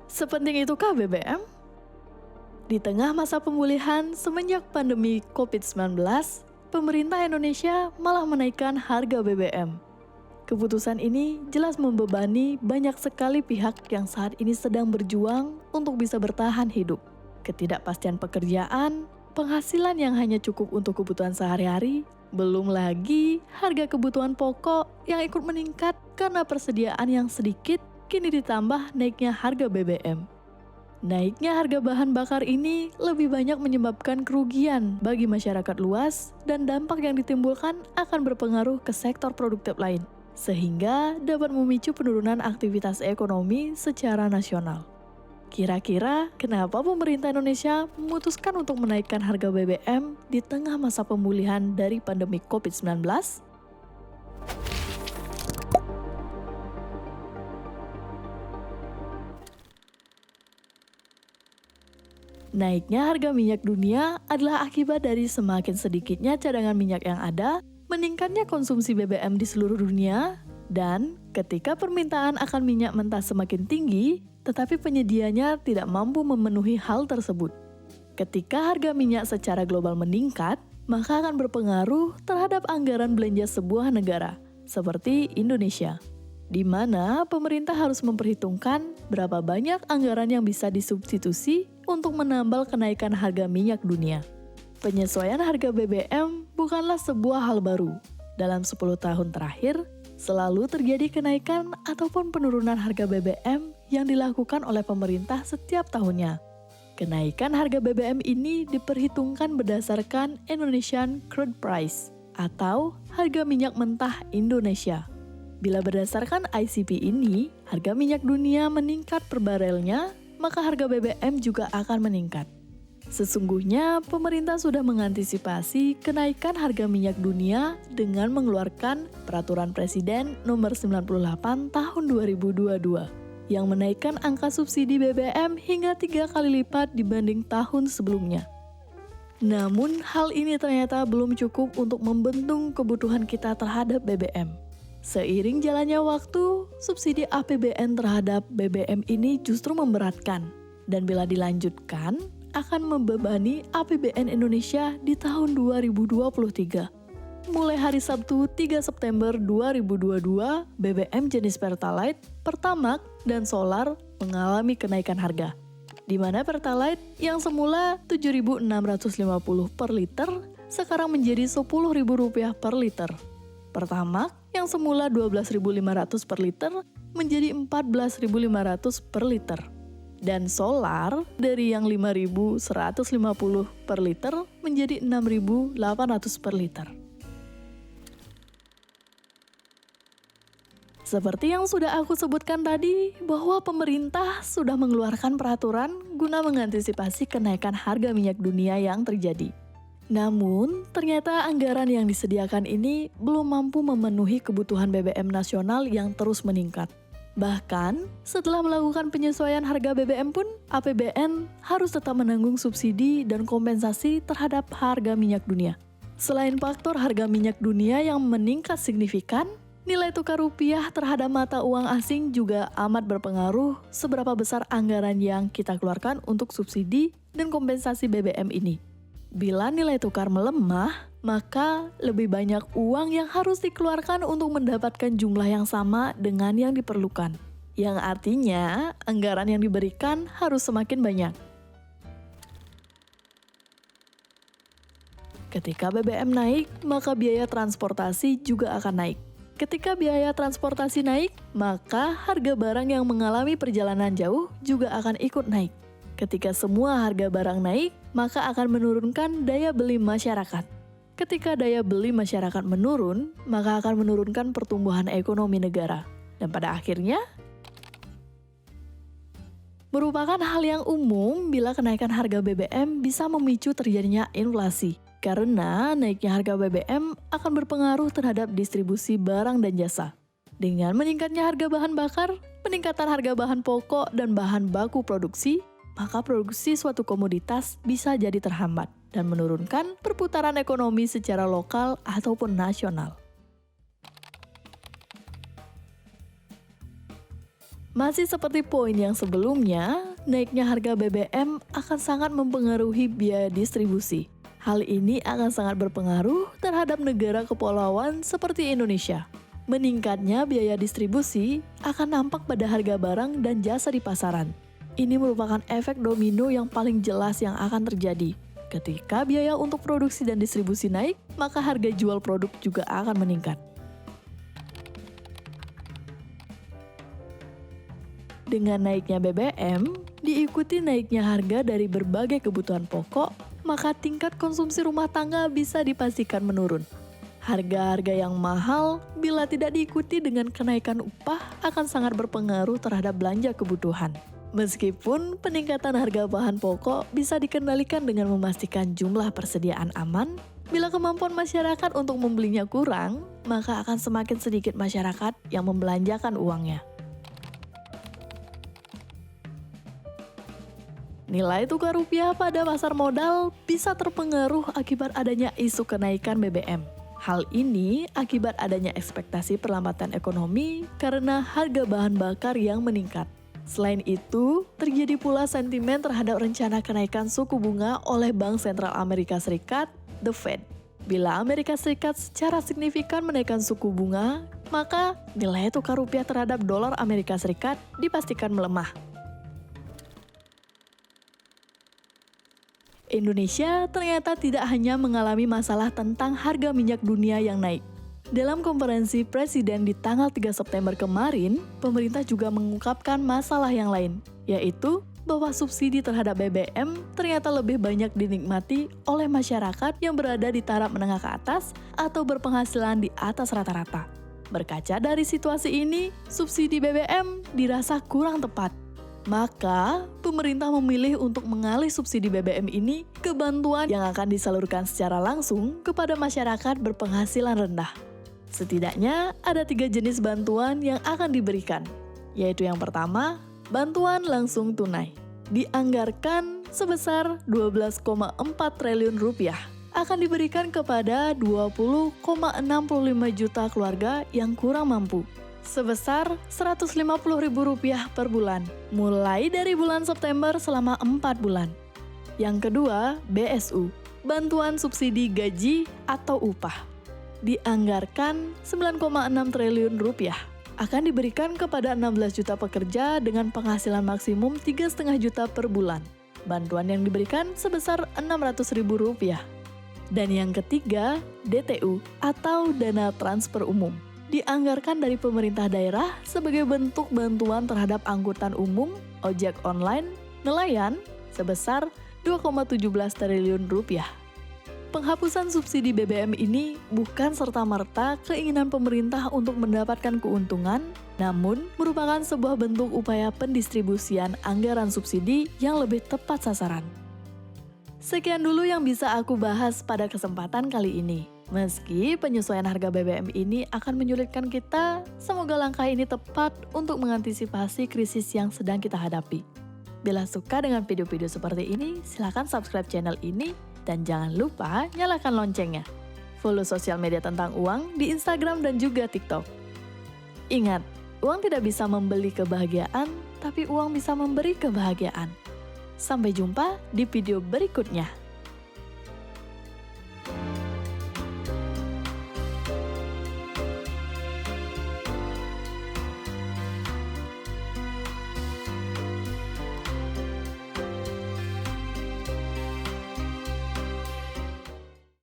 Sepenting itukah BBM? Di tengah masa pemulihan semenjak pandemi COVID-19, pemerintah Indonesia malah menaikkan harga BBM. Keputusan ini jelas membebani banyak sekali pihak yang saat ini sedang berjuang untuk bisa bertahan hidup. Ketidakpastian pekerjaan, penghasilan yang hanya cukup untuk kebutuhan sehari-hari, belum lagi harga kebutuhan pokok yang ikut meningkat karena persediaan yang sedikit kini ditambah naiknya harga BBM. Naiknya harga bahan bakar ini lebih banyak menyebabkan kerugian bagi masyarakat luas dan dampak yang ditimbulkan akan berpengaruh ke sektor produktif lain, sehingga dapat memicu penurunan aktivitas ekonomi secara nasional. Kira-kira kenapa pemerintah Indonesia memutuskan untuk menaikkan harga BBM di tengah masa pemulihan dari pandemi COVID-19? Naiknya harga minyak dunia adalah akibat dari semakin sedikitnya cadangan minyak yang ada, meningkatnya konsumsi BBM di seluruh dunia, dan ketika permintaan akan minyak mentah semakin tinggi, tetapi penyedianya tidak mampu memenuhi hal tersebut. Ketika harga minyak secara global meningkat, maka akan berpengaruh terhadap anggaran belanja sebuah negara, seperti Indonesia, di mana pemerintah harus memperhitungkan berapa banyak anggaran yang bisa disubstitusi untuk menambal kenaikan harga minyak dunia. Penyesuaian harga BBM bukanlah sebuah hal baru. Dalam 10 tahun terakhir, selalu terjadi kenaikan ataupun penurunan harga BBM yang dilakukan oleh pemerintah setiap tahunnya. Kenaikan harga BBM ini diperhitungkan berdasarkan Indonesian Crude Price atau harga minyak mentah Indonesia. Bila berdasarkan ICP ini, harga minyak dunia meningkat per barelnya, maka harga BBM juga akan meningkat. Sesungguhnya, pemerintah sudah mengantisipasi kenaikan harga minyak dunia dengan mengeluarkan Peraturan Presiden Nomor 98 Tahun 2022 yang menaikkan angka subsidi BBM hingga 3 kali lipat dibanding tahun sebelumnya. Namun, hal ini ternyata belum cukup untuk membendung kebutuhan kita terhadap BBM. Seiring jalannya waktu, subsidi APBN terhadap BBM ini justru memberatkan, dan bila dilanjutkan, akan membebani APBN Indonesia di tahun 2023. Mulai hari Sabtu 3 September 2022, BBM jenis Pertalite, Pertamax, dan Solar mengalami kenaikan harga, di mana Pertalite yang semula Rp7.650 per liter, sekarang menjadi Rp10.000 per liter. Pertamax yang semula Rp12.500 per liter menjadi Rp14.500 per liter. Dan solar dari yang Rp5.150 per liter menjadi Rp6.800 per liter. Seperti yang sudah aku sebutkan tadi, bahwa pemerintah sudah mengeluarkan peraturan guna mengantisipasi kenaikan harga minyak dunia yang terjadi. Namun, ternyata anggaran yang disediakan ini belum mampu memenuhi kebutuhan BBM nasional yang terus meningkat. Bahkan, setelah melakukan penyesuaian harga BBM pun, APBN harus tetap menanggung subsidi dan kompensasi terhadap harga minyak dunia. Selain faktor harga minyak dunia yang meningkat signifikan, nilai tukar rupiah terhadap mata uang asing juga amat berpengaruh seberapa besar anggaran yang kita keluarkan untuk subsidi dan kompensasi BBM ini. Bila nilai tukar melemah, maka lebih banyak uang yang harus dikeluarkan untuk mendapatkan jumlah yang sama dengan yang diperlukan. Yang artinya, anggaran yang diberikan harus semakin banyak. Ketika BBM naik, maka biaya transportasi juga akan naik. Ketika biaya transportasi naik, maka harga barang yang mengalami perjalanan jauh juga akan ikut naik. Ketika semua harga barang naik, maka akan menurunkan daya beli masyarakat. Ketika daya beli masyarakat menurun, maka akan menurunkan pertumbuhan ekonomi negara. Dan pada akhirnya, merupakan hal yang umum bila kenaikan harga BBM bisa memicu terjadinya inflasi. Karena naiknya harga BBM akan berpengaruh terhadap distribusi barang dan jasa. Dengan meningkatnya harga bahan bakar, peningkatan harga bahan pokok dan bahan baku produksi, maka produksi suatu komoditas bisa jadi terhambat dan menurunkan perputaran ekonomi secara lokal ataupun nasional. Masih seperti poin yang sebelumnya, naiknya harga BBM akan sangat mempengaruhi biaya distribusi. Hal ini akan sangat berpengaruh terhadap negara kepulauan seperti Indonesia. Meningkatnya biaya distribusi akan nampak pada harga barang dan jasa di pasaran. Ini merupakan efek domino yang paling jelas yang akan terjadi. Ketika biaya untuk produksi dan distribusi naik, maka harga jual produk juga akan meningkat. Dengan naiknya BBM, diikuti naiknya harga dari berbagai kebutuhan pokok, maka tingkat konsumsi rumah tangga bisa dipastikan menurun. Harga-harga yang mahal bila tidak diikuti dengan kenaikan upah akan sangat berpengaruh terhadap belanja kebutuhan. Meskipun peningkatan harga bahan pokok bisa dikendalikan dengan memastikan jumlah persediaan aman, bila kemampuan masyarakat untuk membelinya kurang, maka akan semakin sedikit masyarakat yang membelanjakan uangnya. Nilai tukar rupiah pada pasar modal bisa terpengaruh akibat adanya isu kenaikan BBM. Hal ini akibat adanya ekspektasi perlambatan ekonomi karena harga bahan bakar yang meningkat. Selain itu, terjadi pula sentimen terhadap rencana kenaikan suku bunga oleh Bank Sentral Amerika Serikat, The Fed. Bila Amerika Serikat secara signifikan menaikkan suku bunga, maka nilai tukar rupiah terhadap dolar Amerika Serikat dipastikan melemah. Indonesia ternyata tidak hanya mengalami masalah tentang harga minyak dunia yang naik. Dalam konferensi Presiden di tanggal 3 September kemarin, pemerintah juga mengungkapkan masalah yang lain, yaitu bahwa subsidi terhadap BBM ternyata lebih banyak dinikmati oleh masyarakat yang berada di taraf menengah ke atas atau berpenghasilan di atas rata-rata. Berkaca dari situasi ini, subsidi BBM dirasa kurang tepat. Maka, pemerintah memilih untuk mengalih subsidi BBM ini ke bantuan yang akan disalurkan secara langsung kepada masyarakat berpenghasilan rendah. Setidaknya ada 3 jenis bantuan yang akan diberikan, yaitu yang pertama, bantuan langsung tunai. Dianggarkan sebesar 12,4 triliun rupiah akan diberikan kepada 20,65 juta keluarga yang kurang mampu. Sebesar Rp150.000 per bulan, mulai dari bulan September selama 4 bulan. Yang kedua, BSU, bantuan subsidi gaji atau upah. Dianggarkan 9,6 triliun rupiah, akan diberikan kepada 16 juta pekerja dengan penghasilan maksimum 3,5 juta per bulan. Bantuan yang diberikan sebesar Rp600.000. Dan yang ketiga, DTU atau dana transfer umum. Dianggarkan dari pemerintah daerah sebagai bentuk bantuan terhadap angkutan umum, ojek online, nelayan sebesar Rp2,17 triliun. Penghapusan subsidi BBM ini bukan serta-merta keinginan pemerintah untuk mendapatkan keuntungan, namun merupakan sebuah bentuk upaya pendistribusian anggaran subsidi yang lebih tepat sasaran. Sekian dulu yang bisa aku bahas pada kesempatan kali ini. Meski penyesuaian harga BBM ini akan menyulitkan kita, semoga langkah ini tepat untuk mengantisipasi krisis yang sedang kita hadapi. Bila suka dengan video-video seperti ini, silakan subscribe channel ini dan jangan lupa nyalakan loncengnya. Follow sosial media tentang uang di Instagram dan juga TikTok. Ingat, uang tidak bisa membeli kebahagiaan, tapi uang bisa memberi kebahagiaan. Sampai jumpa di video berikutnya.